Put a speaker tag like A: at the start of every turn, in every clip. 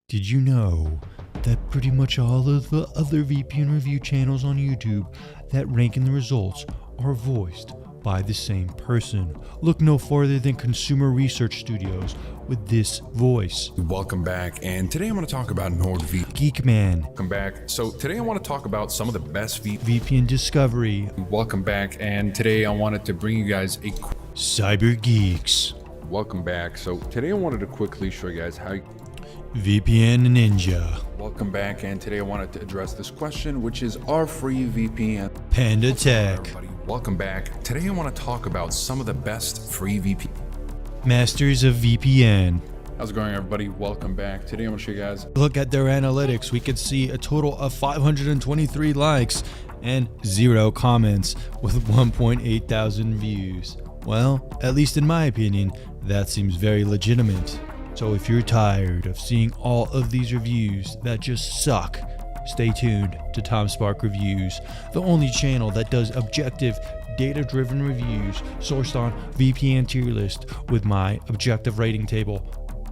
A: Did you know that pretty much all of the other VPN review channels on YouTube that rank in the results are voiced by the same person? Look no farther than Consumer Research Studios with this voice.
B: Welcome back, and today I'm going to talk about NordVPN.
A: Geekman.
B: Welcome back. So today I want to talk about some of the best
A: VPN Discovery.
B: Welcome back, and today I wanted to bring you guys a
A: Cyber Geeks.
B: welcome back. So today I wanted to quickly show you guys how
A: VPN Ninja.
B: welcome back, and today I wanted to address this question, which is, are free VPN?
A: Panda Tech.
B: Everybody, welcome back. Today I want to talk about some of the best free VPN.
A: Masters of VPN.
B: How's it going, everybody? Welcome back. Today I'm going to show you guys.
A: Look at their analytics. We could see a total of 523 likes and 0 comments with 1.8 thousand views. Well, at least in my opinion, that seems very legitimate. So if you're tired of seeing all of these reviews that just suck, stay tuned to Tom Spark Reviews, the only channel that does objective, data-driven reviews sourced on VPN tier list with my objective rating table,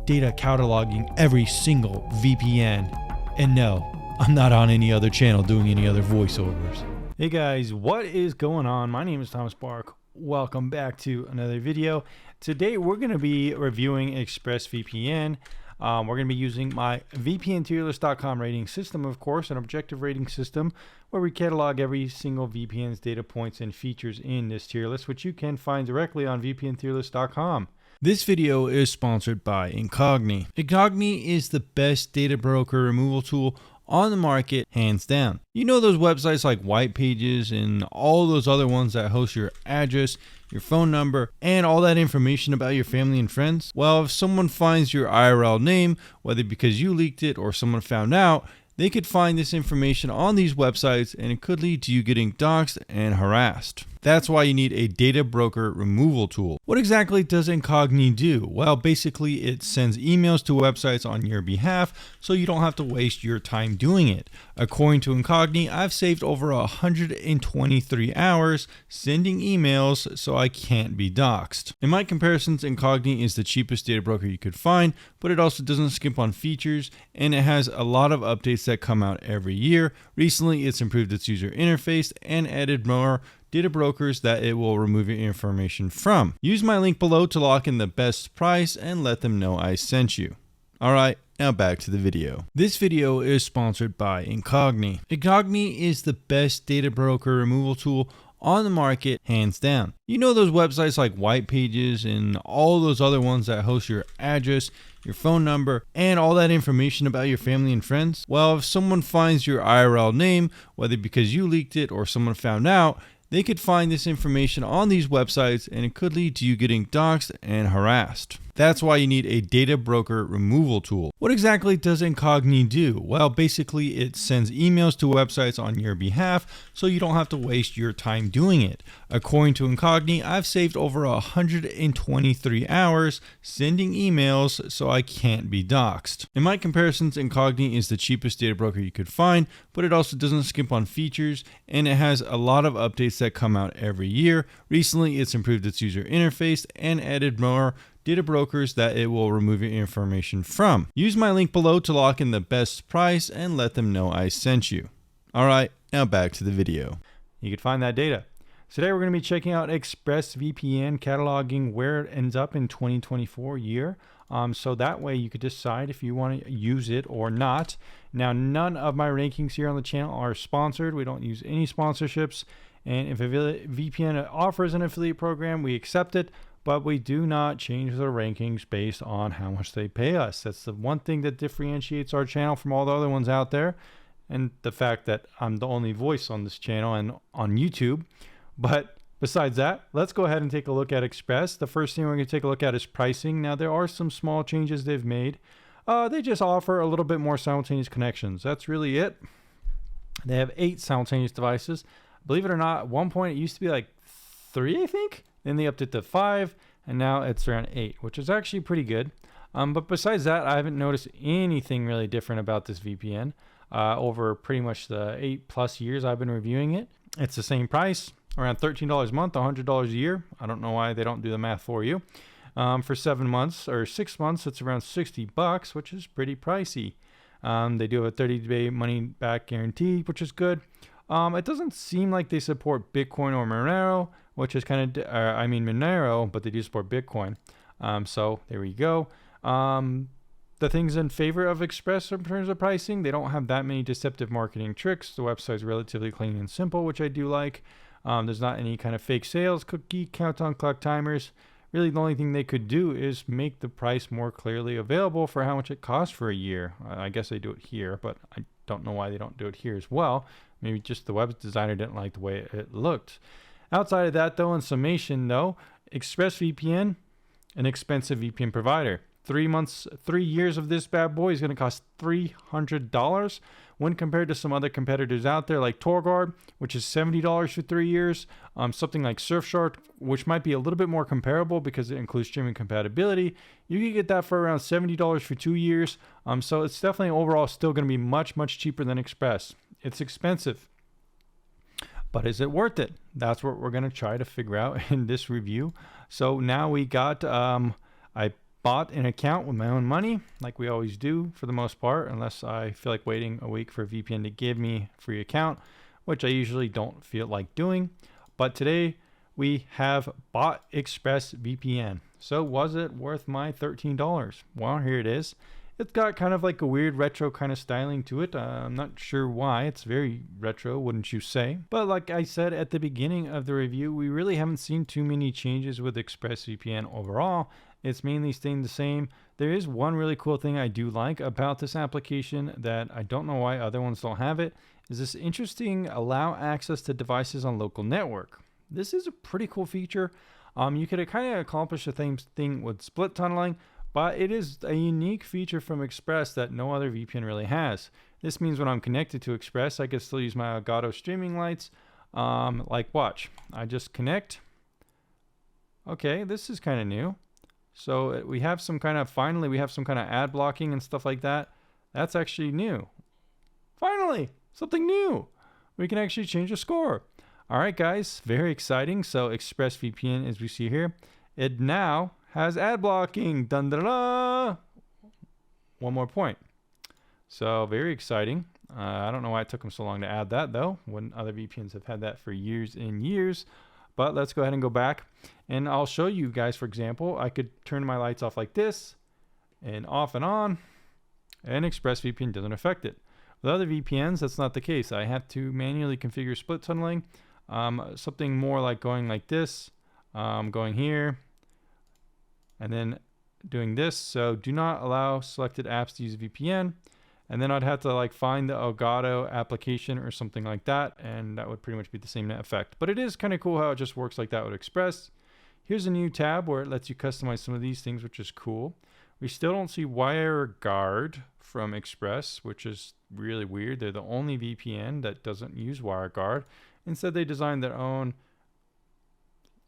A: data cataloging every single VPN. And no, I'm not on any other channel doing any other voiceovers. Hey guys, what is going on? My name is Tom Spark. Welcome back to another video. Today we're going to be reviewing ExpressVPN. We're going to be using my VPNTierlist.com rating system, of course, an objective rating system where we catalog every single VPN's data points and features in this tier list, which you can find directly on VPNTierlist.com. This video is sponsored by Incogni. Incogni is the best data broker removal tool on the market, hands down. You know those websites like White Pages and all those other ones that host your address, your phone number, and all that information about your family and friends? Well, if someone finds your IRL name, whether because you leaked it or someone found out, they could find this information on these websites and it could lead to you getting doxxed and harassed. That's why you need a data broker removal tool. What exactly does Incogni do? Well, basically it sends emails to websites on your behalf so you don't have to waste your time doing it. According to Incogni, I've saved over 123 hours sending emails so I can't be doxxed. In my comparisons, Incogni is the cheapest data broker you could find, but it also doesn't skimp on features and it has a lot of updates that come out every year. Recently, it's improved its user interface and added more data brokers that it will remove your information from. Use my link below to lock in the best price and let them know I sent you. Alright, now back to the video. This video is sponsored by Incogni. Incogni is the best data broker removal tool on the market, hands down. You know those websites like White Pages and all those other ones that host your address, your phone number, and all that information about your family and friends? Well, if someone finds your IRL name, whether because you leaked it or someone found out, they could find this information on these websites and it could lead to you getting doxxed and harassed. That's why you need a data broker removal tool. What exactly does Incogni do? Well, basically it sends emails to websites on your behalf so you don't have to waste your time doing it. According to Incogni, I've saved over 123 hours sending emails so I can't be doxxed. In my comparisons, Incogni is the cheapest data broker you could find, but it also doesn't skimp on features and it has a lot of updates that come out every year. Recently, it's improved its user interface and added more data brokers that it will remove your information from. Use my link below to lock in the best price and let them know I sent you. Alright, now back to the video. You can find that data. Today we're going to be checking out ExpressVPN, cataloging where it ends up in 2024 year. So that way you could decide if you want to use it or not. Now, none of my rankings here on the channel are sponsored. We don't use any sponsorships. And if a VPN offers an affiliate program, we accept it. But we do not change the rankings based on how much they pay us. That's the one thing that differentiates our channel from all the other ones out there. And the fact that I'm the only voice on this channel and on YouTube. But besides that, let's go ahead and take a look at Express. The first thing we're going to take a look at is pricing. Now, there are some small changes they've made. They just offer a little bit more simultaneous connections. That's really it. They have 8 simultaneous devices. Believe it or not, at one point it used to be like 3, I think. Then they upped it to 5, and now it's around 8, which is actually pretty good. But besides that, I haven't noticed anything really different about this VPN over pretty much the 8+ years I've been reviewing it. It's the same price, around $13 a month, $100 a year. I don't know why they don't do the math for you. For 7 months or 6 months, it's around $60, which is pretty pricey. They do have a 30-day money-back guarantee, which is good. It doesn't seem like they support Bitcoin or Monero, which is kind of, Monero, but they do support Bitcoin. So there we go. The things in favor of Express in terms of pricing, they don't have that many deceptive marketing tricks. The website's relatively clean and simple, which I do like. There's not any kind of fake sales, cookie countdown clock timers. Really, the only thing they could do is make the price more clearly available for how much it costs for a year. I guess they do it here, but I don't know why they don't do it here as well. Maybe just the web designer didn't like the way it looked. Outside of that, though, in summation, though, ExpressVPN, an expensive VPN provider. 3 years of this bad boy is going to cost $300 when compared to some other competitors out there like Torguard, which is $70 for 3 years. Something like Surfshark, which might be a little bit more comparable because it includes streaming compatibility. You can get that for around $70 for 2 years. So it's definitely overall still going to be much, much cheaper than Express. It's expensive. But is it worth it? That's what we're going to try to figure out in this review. So now we got, I bought an account with my own money, like we always do for the most part, unless I feel like waiting a week for a VPN to give me a free account, which I usually don't feel like doing. But today we have bought ExpressVPN. So was it worth my $13? Well, here it is. It's got kind of like a weird retro kind of styling to it. I'm not sure why. It's very retro, wouldn't you say? But like I said at the beginning of the review, we really haven't seen too many changes with ExpressVPN overall. It's mainly staying the same. There is one really cool thing I do like about this application that I don't know why other ones don't have it, is this interesting allow access to devices on local network. This is a pretty cool feature. You could kind of accomplish the same thing with split tunneling, but it is a unique feature from Express that no other VPN really has. This means when I'm connected to Express, I can still use my Elgato streaming lights. Like watch, I just connect. Okay, this is kind of new. So we have some kind of, finally we have some kind of ad blocking and stuff like that. That's actually new. Finally, something new. We can actually change the score. All right, guys, very exciting. So ExpressVPN, as we see here, it now has ad blocking. Dun, dun, dun. One more point. So very exciting. I don't know why it took them so long to add that though, when other VPNs have had that for years and years. But let's go ahead and go back and I'll show you guys, for example, I could turn my lights off like this and off and on, and ExpressVPN doesn't affect it. With other VPNs, that's not the case. I have to manually configure split tunneling, something more like going like this, going here, and then doing this. So do not allow selected apps to use VPN. And then I'd have to like find the Elgato application or something like that, and that would pretty much be the same net effect. But it is kind of cool how it just works like that with Express. Here's a new tab where it lets you customize some of these things, which is cool. We still don't see WireGuard from Express, which is really weird. They're the only VPN that doesn't use WireGuard. Instead, they designed their own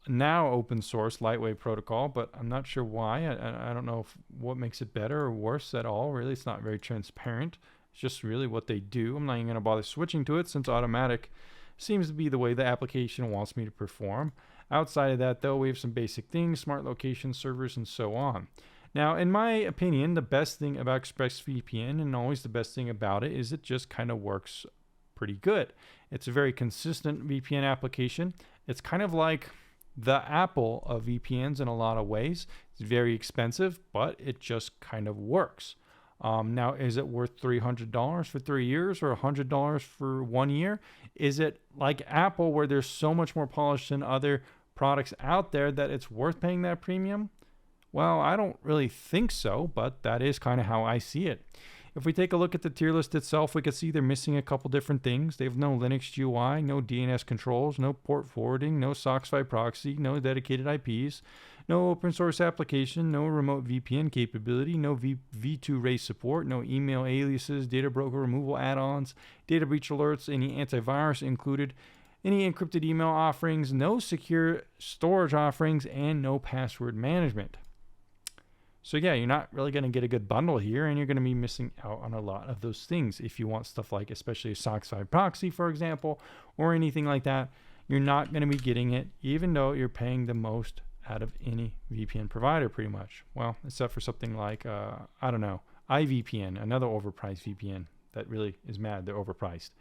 A: now open source lightweight protocol, but I'm not sure why. I don't know what makes it better or worse at all. Really, it's not very transparent. It's just really what they do. I'm not even going to bother switching to it since automatic seems to be the way the application wants me to perform. Outside of that, though, we have some basic things, smart location servers, and so on. Now, in my opinion, the best thing about ExpressVPN, and always the best thing about it, is it just kind of works pretty good. It's a very consistent VPN application. It's kind of like the Apple of VPNs in a lot of ways. It's very expensive, but it just kind of works. Now, is it worth $300 for 3 years or $100 for 1 year? Is it like Apple where there's so much more polish than other products out there that it's worth paying that premium? Well, I don't really think so, but that is kind of how I see it. If we take a look at the tier list itself, we can see they're missing a couple different things. They have no Linux GUI, no DNS controls, no port forwarding, no SOCKS-V proxy, no dedicated IPs, no open source application, no remote VPN capability, no V2 race support, no email aliases, data broker removal add-ons, data breach alerts, any antivirus included, any encrypted email offerings, no secure storage offerings, and no password management. So yeah, you're not really going to get a good bundle here, and you're going to be missing out on a lot of those things. If you want stuff like, especially a SOCKS-V proxy, for example, or anything like that, you're not going to be getting it, even though you're paying the most out of any VPN provider pretty much. Well, except for something like, I don't know, iVPN, another overpriced VPN that really is mad they're overpriced.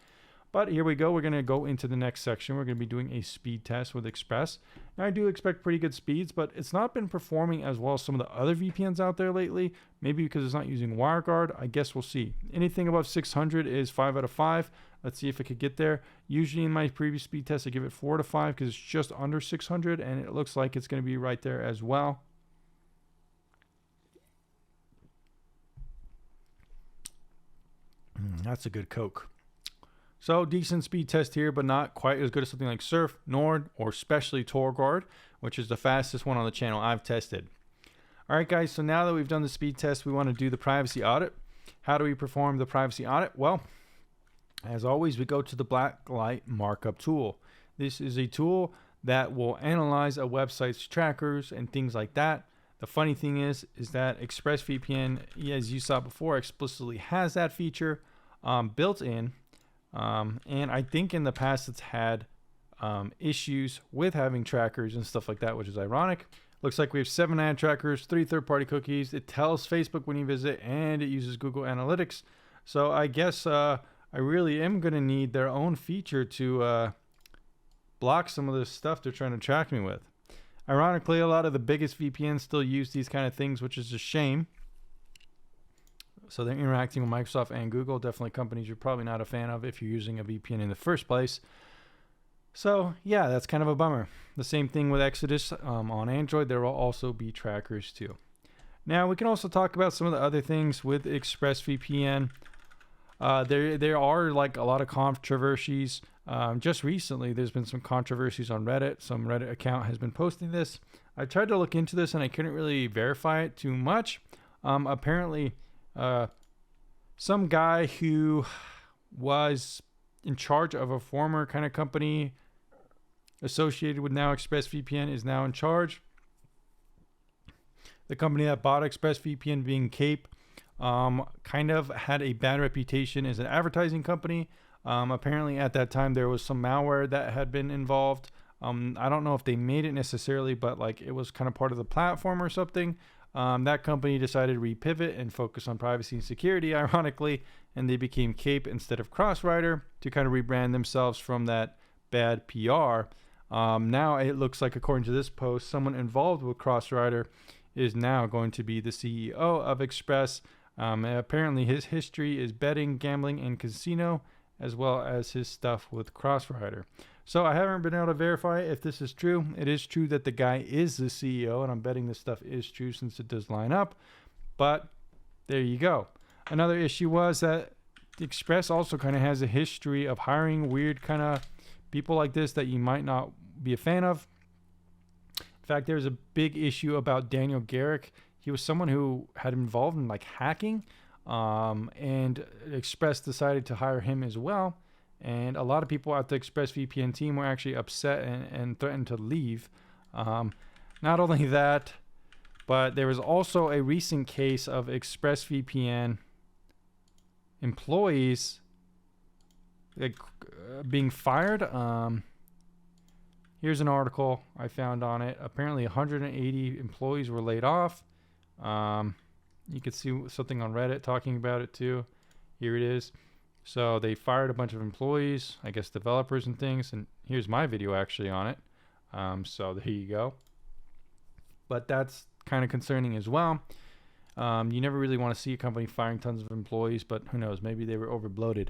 A: But here we go. We're going to go into the next section. We're going to be doing a speed test with Express. Now, I do expect pretty good speeds, but it's not been performing as well as some of the other VPNs out there lately. Maybe because it's not using WireGuard. I guess we'll see. Anything above 600 is 5 out of 5. Let's see if it could get there. Usually in my previous speed test, I give it 4 to 5 because it's just under 600, and it looks like it's going to be right there as well. That's a good Coke. So decent speed test here, but not quite as good as something like Surf, Nord, or especially TorGuard, which is the fastest one on the channel I've tested. All right, guys, so now that we've done the speed test, we want to do the privacy audit. How do we perform the privacy audit? Well, as always, we go to the black light markup tool. This is a tool that will analyze a website's trackers and things like that. The funny thing is that ExpressVPN, as you saw before, explicitly has that feature built in. And I think in the past it's had issues with having trackers and stuff like that, which is ironic. Looks like we have 7 ad trackers, 3 third-party cookies. It tells Facebook when you visit, and it uses Google Analytics. So I guess I really am going to need their own feature to block some of the stuff they're trying to track me with. Ironically, a lot of the biggest VPNs still use these kind of things, which is a shame. So they're interacting with Microsoft and Google, definitely companies you're probably not a fan of if you're using a VPN in the first place. So yeah, that's kind of a bummer. The same thing with Exodus on Android. There will also be trackers too. Now we can also talk about some of the other things with ExpressVPN. There are like a lot of controversies. Just recently, there's been some controversies on Reddit. Some Reddit account has been posting this. I tried to look into this and I couldn't really verify it too much. Apparently, some guy who was in charge of a former kind of company associated with now ExpressVPN is now in charge. The company that bought ExpressVPN, being Cape, kind of had a bad reputation as an advertising company. Apparently at that time there was some malware that had been involved. I don't know if they made it necessarily, but like it was kind of part of the platform or something. That company decided to repivot and focus on privacy and security, ironically, and they became Cape instead of Crossrider to kind of rebrand themselves from that bad PR. Now it looks like, according to this post, someone involved with Crossrider is now going to be the CEO of Express. Apparently his history is betting, gambling, and casino, as well as his stuff with Crossrider. So I haven't been able to verify if this is true. It is true that the guy is the CEO, and I'm betting this stuff is true since it does line up. But there you go. Another issue was that Express also kind of has a history of hiring weird kind of people like this that you might not be a fan of. In fact, there's a big issue about Daniel Garrick. He was someone who had been involved in like hacking, and Express decided to hire him as well. And a lot of people at the ExpressVPN team were actually upset and threatened to leave. Not only that, but there was also a recent case of ExpressVPN employees being fired. Here's an article I found on it. Apparently 180 employees were laid off. You could see something on Reddit talking about it too. Here it is. So they fired a bunch of employees, I guess developers and things. And here's my video actually on it. So there you go. But that's kind of concerning as well. You never really want to see a company firing tons of employees, but who knows, maybe they were overbloated.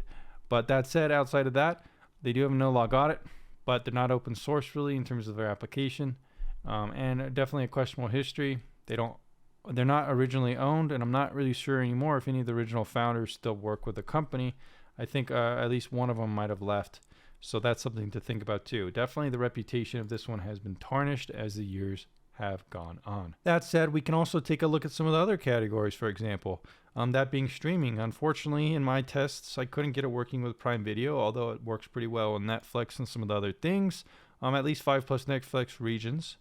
A: But that said, outside of that, they do have a no-log audit, but they're not open source really in terms of their application. And definitely a questionable history. They're not originally owned, and I'm not really sure anymore if any of the original founders still work with the company. I think at least one of them might have left. So that's something to think about too. Definitely the reputation of this one has been tarnished as the years have gone on. That said, we can also take a look at some of the other categories, for example, that being streaming. Unfortunately, in my tests, I couldn't get it working with Prime Video, although it works pretty well on Netflix and some of the other things, at least 5+ Netflix regions.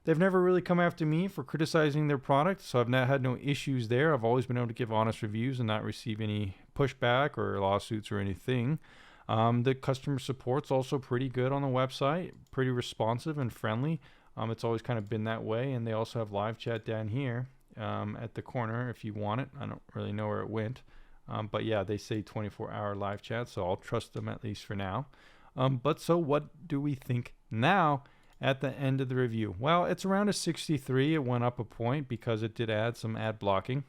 A: They've never really come after me for criticizing their product, so I've not had no issues there. I've always been able to give honest reviews and not receive any pushback or lawsuits or anything. The customer support's also pretty good on the website, pretty responsive and friendly. It's always kind of been that way, and they also have live chat down here at the corner if you want it. I don't really know where it went, but yeah, they say 24-hour live chat, so I'll trust them at least for now. But so what do we think now at the end of the review? Well, it's around a 63. It went up a point because it did add some ad blocking.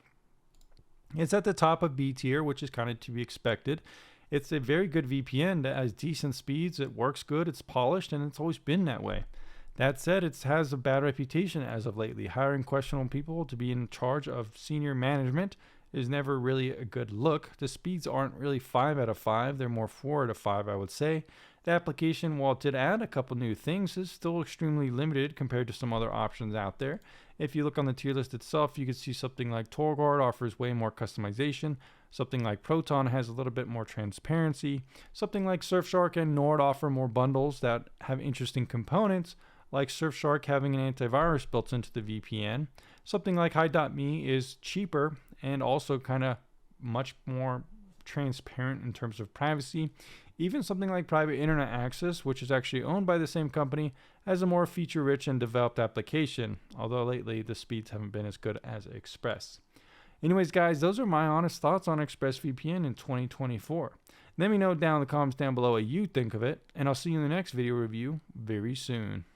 A: It's at the top of B tier, which is kind of to be expected. It's a very good VPN that has decent speeds. It works good. It's polished, and it's always been that way. That said, it has a bad reputation as of lately. Hiring questionable people to be in charge of senior management is never really a good look. The speeds aren't really 5 out of 5. They're more 4 out of 5, I would say. The application, while it did add a couple new things, is still extremely limited compared to some other options out there. If you look on the tier list itself, you can see something like TorGuard offers way more customization. Something like Proton has a little bit more transparency. Something like Surfshark and Nord offer more bundles that have interesting components, like Surfshark having an antivirus built into the VPN. Something like Hide.me is cheaper and also kind of much more transparent in terms of privacy. Even something like Private Internet Access, which is actually owned by the same company, has a more feature-rich and developed application, although lately the speeds haven't been as good as Express. Anyways, guys, those are my honest thoughts on ExpressVPN in 2024. Let me know down in the comments down below what you think of it, and I'll see you in the next video review very soon.